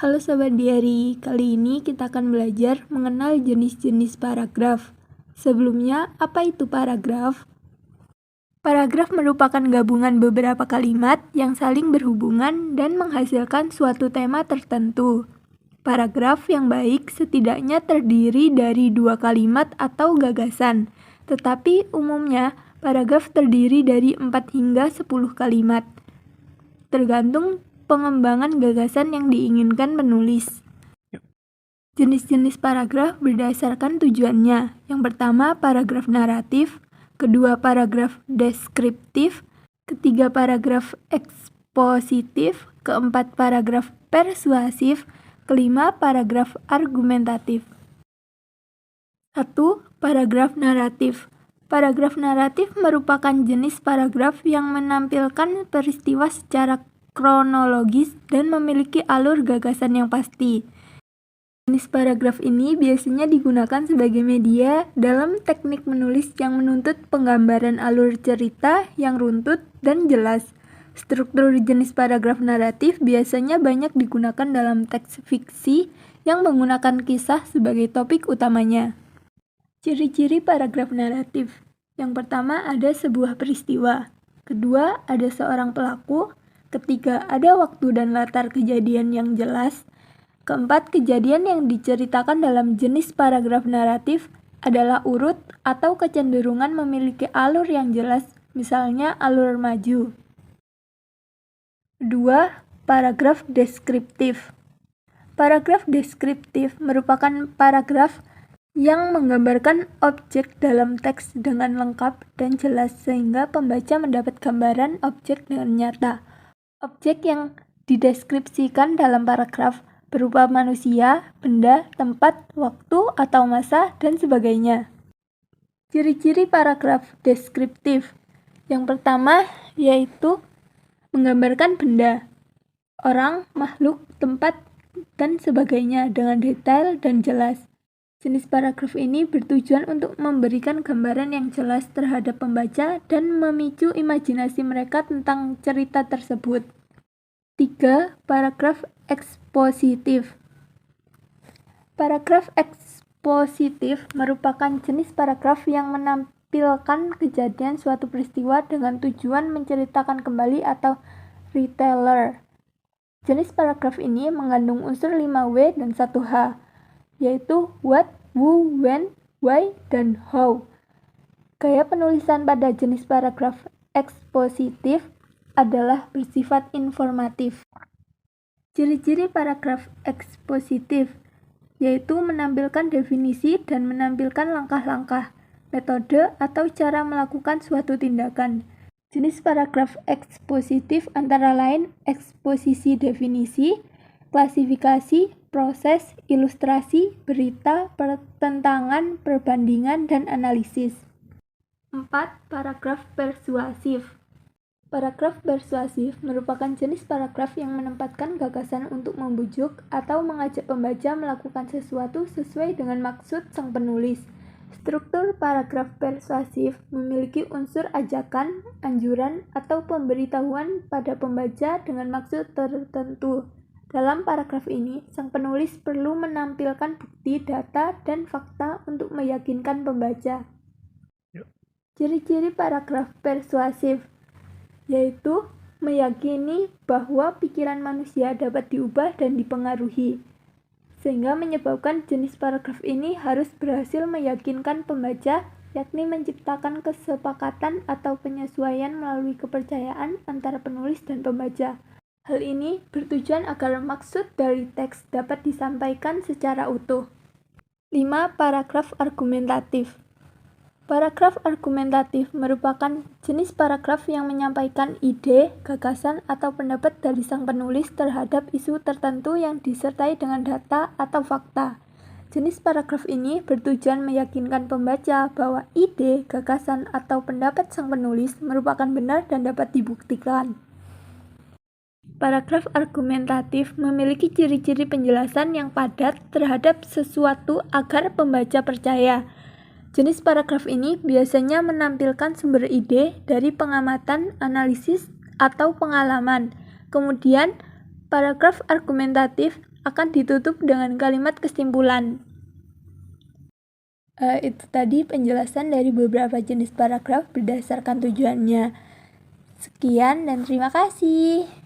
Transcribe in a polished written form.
Halo Sobat Diary, kali ini kita akan belajar mengenal jenis-jenis paragraf. Sebelumnya, apa itu paragraf? Paragraf merupakan gabungan beberapa kalimat yang saling berhubungan dan menghasilkan suatu tema tertentu. Paragraf yang baik setidaknya terdiri dari 2 kalimat atau gagasan, tetapi umumnya paragraf terdiri dari 4 hingga 10 kalimat. Tergantung pengembangan gagasan yang diinginkan penulis. Jenis-jenis paragraf berdasarkan tujuannya. Yang pertama, paragraf naratif. Kedua, paragraf deskriptif. Ketiga, paragraf ekspositif. Keempat, paragraf persuasif. Kelima, paragraf argumentatif. 1. Paragraf naratif. Paragraf naratif merupakan jenis paragraf yang menampilkan peristiwa secara kronologis dan memiliki alur gagasan yang pasti. Jenis paragraf ini biasanya digunakan sebagai media dalam teknik menulis yang menuntut penggambaran alur cerita yang runtut dan jelas. Struktur jenis paragraf naratif biasanya banyak digunakan dalam teks fiksi yang menggunakan kisah sebagai topik utamanya. Ciri-ciri paragraf naratif. Yang pertama, ada sebuah peristiwa. Kedua, ada seorang pelaku. Ketiga, ada waktu dan latar kejadian yang jelas. Keempat, kejadian yang diceritakan dalam jenis paragraf naratif adalah urut atau kecenderungan memiliki alur yang jelas, misalnya alur maju. Kedua, paragraf deskriptif. Paragraf deskriptif merupakan paragraf yang menggambarkan objek dalam teks dengan lengkap dan jelas sehingga pembaca mendapat gambaran objek dengan nyata. Objek yang dideskripsikan dalam paragraf berupa manusia, benda, tempat, waktu, atau masa, dan sebagainya. Ciri-ciri paragraf deskriptif. Yang pertama yaitu menggambarkan benda, orang, makhluk, tempat, dan sebagainya dengan detail dan jelas. Jenis paragraf ini bertujuan untuk memberikan gambaran yang jelas terhadap pembaca dan memicu imajinasi mereka tentang cerita tersebut. 3. Paragraf ekspositif. Paragraf ekspositif merupakan jenis paragraf yang menampilkan kejadian suatu peristiwa dengan tujuan menceritakan kembali atau reteller. Jenis paragraf ini mengandung unsur 5W dan 1H, yaitu what, who, when, why, dan how. Gaya penulisan pada jenis paragraf ekspositif adalah bersifat informatif. Ciri-ciri paragraf ekspositif yaitu menampilkan definisi dan menampilkan langkah-langkah, metode, atau cara melakukan suatu tindakan. Jenis paragraf ekspositif antara lain eksposisi definisi, klasifikasi, proses, ilustrasi, berita, pertentangan, perbandingan, dan analisis. 4. Paragraf persuasif. Paragraf persuasif merupakan jenis paragraf yang menempatkan gagasan untuk membujuk atau mengajak pembaca melakukan sesuatu sesuai dengan maksud sang penulis. Struktur paragraf persuasif memiliki unsur ajakan, anjuran, atau pemberitahuan pada pembaca dengan maksud tertentu. Dalam paragraf ini, sang penulis perlu menampilkan bukti, data, dan fakta untuk meyakinkan pembaca. Ciri-ciri paragraf persuasif yaitu meyakini bahwa pikiran manusia dapat diubah dan dipengaruhi, sehingga menyebabkan jenis paragraf ini harus berhasil meyakinkan pembaca, yakni menciptakan kesepakatan atau penyesuaian melalui kepercayaan antara penulis dan pembaca. Hal ini bertujuan agar maksud dari teks dapat disampaikan secara utuh. 5. Paragraf argumentatif. Paragraf argumentatif merupakan jenis paragraf yang menyampaikan ide, gagasan, atau pendapat dari sang penulis terhadap isu tertentu yang disertai dengan data atau fakta. Jenis paragraf ini bertujuan meyakinkan pembaca bahwa ide, gagasan, atau pendapat sang penulis merupakan benar dan dapat dibuktikan. Paragraf argumentatif memiliki ciri-ciri penjelasan yang padat terhadap sesuatu agar pembaca percaya. Jenis paragraf ini biasanya menampilkan sumber ide dari pengamatan, analisis, atau pengalaman. Kemudian, Paragraf argumentatif akan ditutup dengan kalimat kesimpulan. Itu tadi penjelasan dari beberapa jenis paragraf berdasarkan tujuannya. Sekian dan terima kasih.